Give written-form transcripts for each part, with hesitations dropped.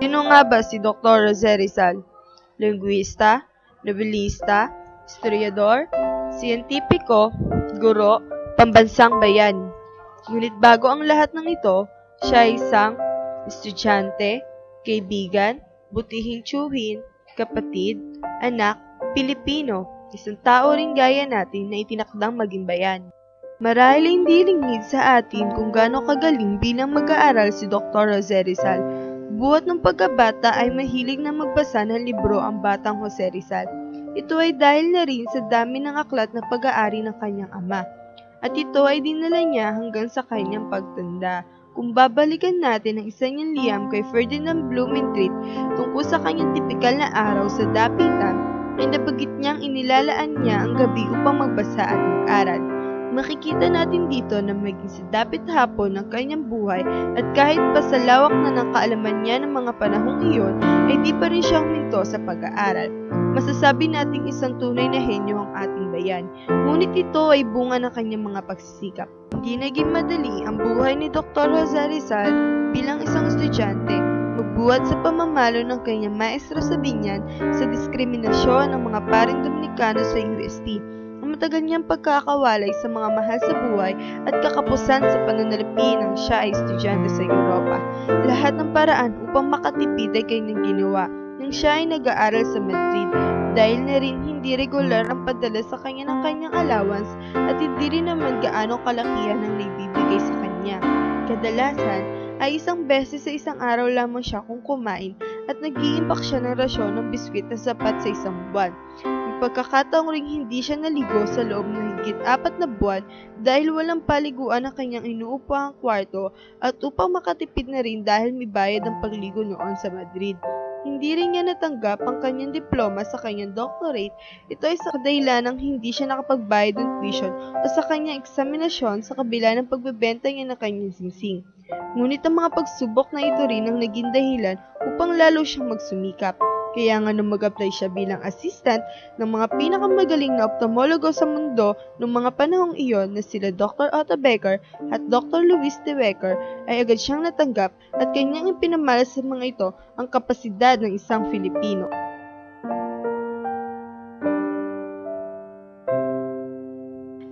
Sino nga ba si Dr. Jose Rizal? Linguista, novelista, historiador, siyentipiko, guro, pambansang bayan. Ngunit bago ang lahat ng ito, siya ay isang estudyante, kaibigan, butihing tiyuhin, kapatid, anak, Pilipino, isang tao ring gaya natin na itinakdang maging bayan. Marahil hindi lingid sa atin kung gaano kagaling bilang mag-aaral si Dr. Jose Rizal. Buhat ng pagkabata ay mahilig na magbasa ng libro ang batang Jose Rizal. Ito ay dahil na rin sa dami ng aklat na pag-aari ng kanyang ama. At ito ay dinala niya hanggang sa kanyang pagtanda. Kung babalikan natin ang isa niyang liham kay Ferdinand Blumentritt tungkol sa kanyang tipikal na araw sa dapitan, ay nabanggit niyang inilalaan niya ang gabi upang magbasa at mag-aral. Makikita natin dito na maging sa dapit hapon ng kanyang buhay at kahit pa sa lawak na ng kaalaman niya ng mga panahong iyon, ay di pa rin siya huminto sa pag-aaral. Masasabi nating isang tunay na henyo ang ating bayan, ngunit ito ay bunga ng kanyang mga pagsisikap. Hindi naging madali ang buhay ni Dr. Jose Rizal bilang isang estudyante, magbuhat sa pamamalo ng kanyang maestro sa binyan sa diskriminasyon ng mga paring Dominikano sa UST. Ang matagal niyang pagkakawalay sa mga mahal sa buhay at kakapusan sa pananalapi ng siya ay estudyante sa Europa. Lahat ng paraan upang makatipid ay kanyang ginawa nang siya ay nag-aaral sa Madrid, dahil na rin hindi regular ang padala sa kanya ng kanyang allowance at hindi rin naman gaano kalakihan ang naibibigay sa kanya. Kadalasan ay isang beses sa isang araw lamang siya kung kumain at nag-iimbak siya ng rasyon ng biskwit na sapat sa isang buwan. May pagkakataong ring hindi siya naligo sa loob ng higit 4 na buwan dahil walang paliguan ang kanyang inuupahang kwarto at upang makatipid na rin dahil may bayad ang pagligo noon sa Madrid. Hindi rin niya natanggap ang kanyang diploma sa kanyang doctorate. Ito ay sa kadahilanang hindi siya nakapagbayad ng tuition o sa kanyang eksaminasyon sa kabila ng pagbebenta niya ng kanyang singsing. Ngunit ang mga pagsubok na ito rin ang naging dahilan upang lalo siyang magsumikap. Kaya nga nung mag-apply siya bilang assistant ng mga pinakamagaling na ophthalmologo sa mundo noong mga panahong iyon na sila Dr. Otto Becker at Dr. Luis de Becker, ay agad siyang natanggap at kanyang ipinamala sa mga ito ang kapasidad ng isang Filipino.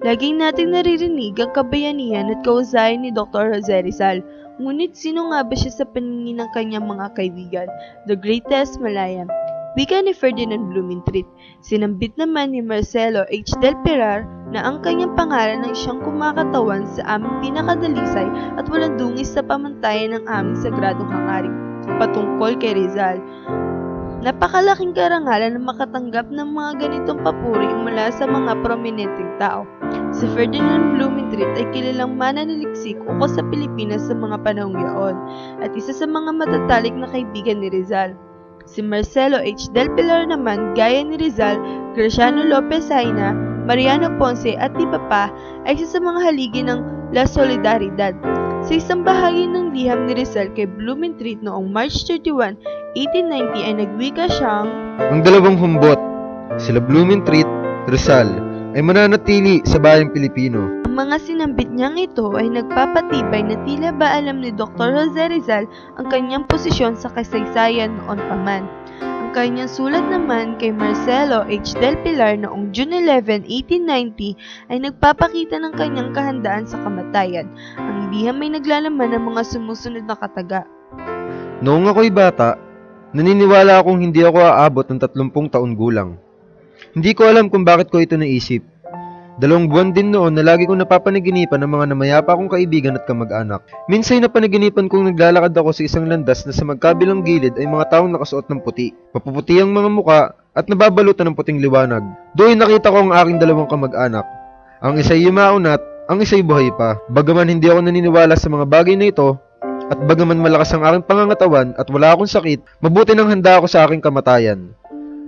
Laging nating naririnig ang kabayanihan at kahusayan ni Dr. Jose Rizal. Ngunit sino nga ba siya sa paningin ng kanyang mga kaibigan? The Greatest Malayan. Wika ni Ferdinand Blumentritt. Sinambit naman ni Marcelo H. del Pilar na ang kanyang pangalan ay siyang kumakatawan sa aming pinakadalisay at walang dungis sa pamantayan ng aming sagradong hangaring patungkol kay Rizal. Napakalaking karangalan na makatanggap ng mga ganitong papuri mula sa mga prominenteng tao. Si Ferdinand Blumentritt ay kilalang mananaliksik ukol sa Pilipinas sa mga panahong yaon at isa sa mga matatalik na kaibigan ni Rizal. Si Marcelo H. del Pilar naman, gaya ni Rizal, Graciano Lopez Haina, Mariano Ponce at iba pa, ay isa sa mga haligi ng La Solidaridad. Sa isang bahagi ng liham ni Rizal kay Blumentritt noong March 31, 1890 ay nagwika siyang, "Ang dalawang humbot, sila Blumentritt, Rizal, ay mananatili sa bayang Pilipino." Ang mga sinambit niyang ito ay nagpapatibay na tila ba alam ni Dr. Jose Rizal ang kanyang posisyon sa kasaysayan noon pa man. Ang kanyang sulat naman kay Marcelo H. del Pilar noong June 11, 1890 ay nagpapakita ng kanyang kahandaan sa kamatayan. Ang liham ay naglalaman ng mga sumusunod na kataga. "Noong ako'y bata, naniniwala akong hindi ako aabot ng 30 taon gulang. Hindi ko alam kung bakit ko ito naisip. 2 buwan din noon na lagi kong napapanaginipan ng mga namayapa kong kaibigan at kamag-anak. Minsan napanaginipan kong naglalakad ako sa isang landas na sa magkabilang gilid ay mga taong nakasuot ng puti. Mapuputi ang mga muka at nababalutan ng puting liwanag. Doon nakita ko ang aking 2 kamag-anak. Ang isa'y yumaon at ang isa'y buhay pa. Bagaman hindi ako naniniwala sa mga bagay na ito, at bagaman malakas ang aking pangangatawan at wala akong sakit, mabuti nang handa ako sa aking kamatayan.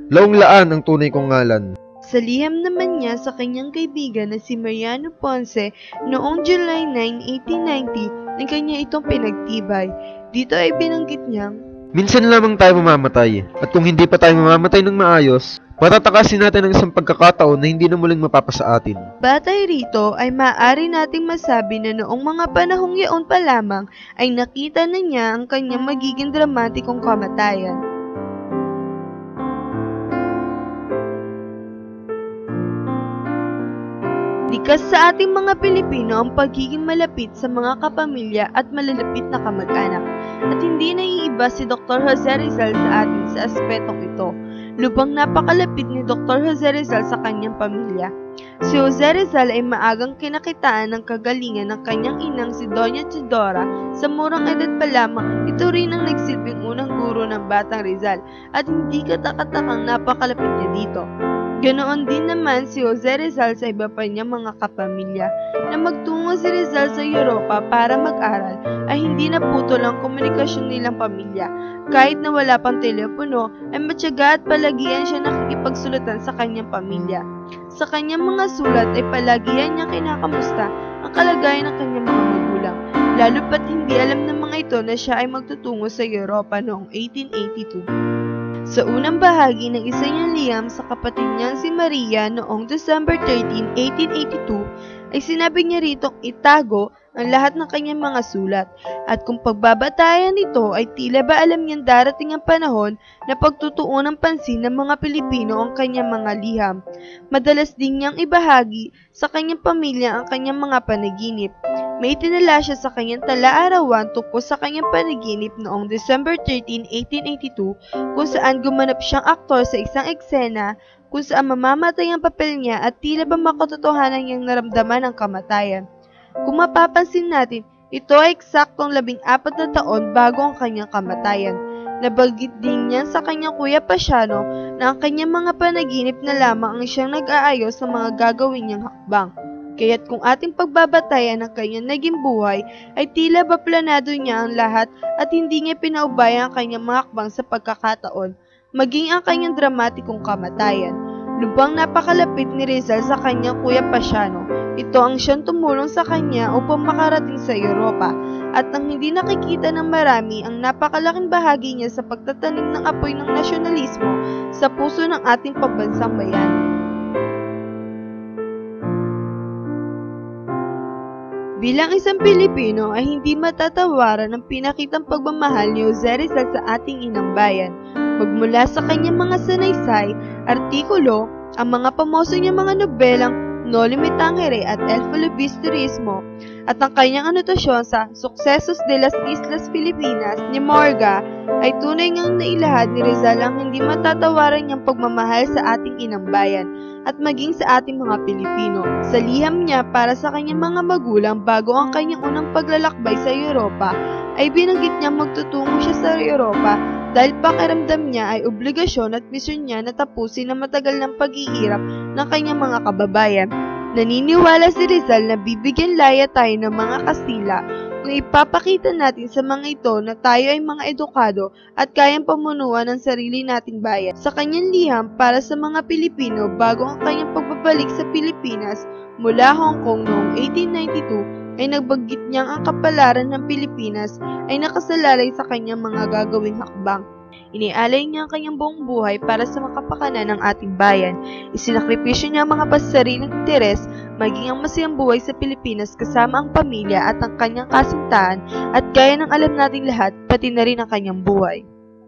Laong Laan ang tunay kong ngalan." Sa liham naman niya sa kanyang kaibigan na si Mariano Ponce noong July 9, 1890, na kanya itong pinagtibay. Dito ay binanggit niyang, Minsan lamang tayo mamamatay, at kung hindi pa tayo mamamatay ng maayos, patatakasin natin ang isang pagkakataon na hindi na muling mapapasa atin. Batay rito ay maaari nating masabi na noong mga panahong yaon pa lamang ay nakita na niya ang kanyang magiging dramatikong kamatayan. Likas sa ating mga Pilipino ang pagiging malapit sa mga kapamilya at malalapit na kamag-anak. At hindi naiiba si Dr. Jose Rizal sa atin sa aspetong ito. Lubang napakalapit ni Dr. Jose Rizal sa kanyang pamilya. Si Jose Rizal ay maagang kinakitaan ng kagalingan ng kanyang inang si Doña Chidora. Sa murang edad pa lamang, ito rin ang nagsilbing unang guro ng batang Rizal at hindi katakatakang napakalapit niya dito. Ganoon din naman si Jose Rizal sa iba pa niyang mga kapamilya. Na magtungo si Rizal sa Europa para mag-aral ay hindi naputol ang komunikasyon nilang pamilya. Kahit na wala pang telepono ay matyaga at palagian siya nakikipagsulatan sa kanyang pamilya. Sa kanyang mga sulat ay palagian niya kinakamusta ang kalagayan ng kanyang mga magulang. Lalo pat hindi alam ng mga ito na siya ay magtutungo sa Europa noong 1882. Sa unang bahagi ng isa niyang liham sa kapatid niyang si Maria noong December 13, 1882, ay sinabi niya ritong itago ang lahat ng kanyang mga sulat. At kung pagbabatayan nito ay tila ba alam niyang darating ang panahon na pagtutuon ng pansin ng mga Pilipino ang kanyang mga liham. Madalas din niyang ibahagi sa kanyang pamilya ang kanyang mga panaginip. May itinala siya sa kanyang tala-arawan tungkol sa kanyang panaginip noong December 13, 1882 kung saan gumanap siyang aktor sa isang eksena kung saan mamamatay ang papel niya at tila ba makatotohanan niyang naramdaman ang kamatayan. Kung mapapansin natin, ito ay eksaktong 14 na taon bago ang kanyang kamatayan. Nabanggit din niya sa kanyang kuya Pasiano na ang kanyang mga panaginip na lamang ang siyang nag-aayos sa mga gagawin niyang hakbang. Kaya't kung ating pagbabatayan ng kanyang naging buhay, ay tila ba planado niya ang lahat at hindi niya pinaubaya ang kanyang mga hakbang sa pagkakataon, maging ang kanyang dramatikong kamatayan. Lubang napakalapit ni Rizal sa kanyang kuya Pasiano. Ito ang siyang tumulong sa kanya upang makarating sa Europa at ang hindi nakikita ng marami ang napakalaking bahagi niya sa pagtatanim ng apoy ng nasyonalismo sa puso ng ating pambansang bayani. Bilang isang Pilipino ay hindi matatawaran ang pinakitang pagmamahal ni Jose Rizal sa ating inang bayan. Magmula sa kanyang mga sanaysay, artikulo, ang mga pamoso niyang mga nobelang Noli Me Tangere at El Filibusterismo, at ang kanyang anotasyon sa Sucesos de las Islas Filipinas ni Morga ay tunay ngang nailahad ni Rizal ang hindi matatawaran niyang pagmamahal sa ating inang bayan at maging sa ating mga Pilipino. Sa liham niya para sa kanyang mga magulang bago ang kanyang unang paglalakbay sa Europa, ay binanggit niyang magtutungo siya sa Europa dahil pakiramdam niya ay obligasyon at misyon niya na tapusin ang matagal ng pag-iirap ng kanyang mga kababayan. Naniniwala si Rizal na bibigyan laya tayo ng mga Kastila kung ipapakita natin sa mga ito na tayo ay mga edukado at kayang pamunuan ng sarili nating bayan. Sa kanyang liham para sa mga Pilipino bago ang kanyang pagbabalik sa Pilipinas mula Hong Kong noong 1892, ay nagbanggit niyang ang kapalaran ng Pilipinas ay nakasalalay sa kanyang mga gagawing hakbang. Inialay niya ang kanyang buong buhay para sa makapakanan ng ating bayan. Isinakripisyo niya ang mga pasariling interes, maging ang masayang buhay sa Pilipinas kasama ang pamilya at ang kanyang kasintahan at gaya ng alam nating lahat, pati na rin ang kanyang buhay.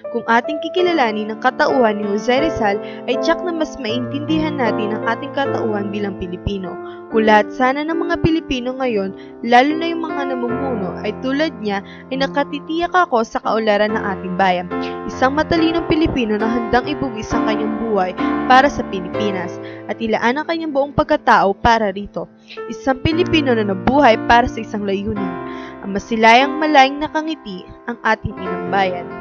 Kung ating kikilalanin ang katauhan ni Jose Rizal, ay tiyak na mas maintindihan natin ang ating katauhan bilang Pilipino. Kung lahat sana ng mga Pilipino ngayon, lalo na yung mga namumuno, ay tulad niya, ay nakatitiyak ako sa kaunlaran ng ating bayan. Isang matalinong Pilipino na handang ibuwis ang kanyang buhay para sa Pilipinas at ilaan ang kanyang buong pagkatao para rito. Isang Pilipino na nabuhay para sa isang layunin. Ang masilayang malayang nakangiti ang ating inang bayan.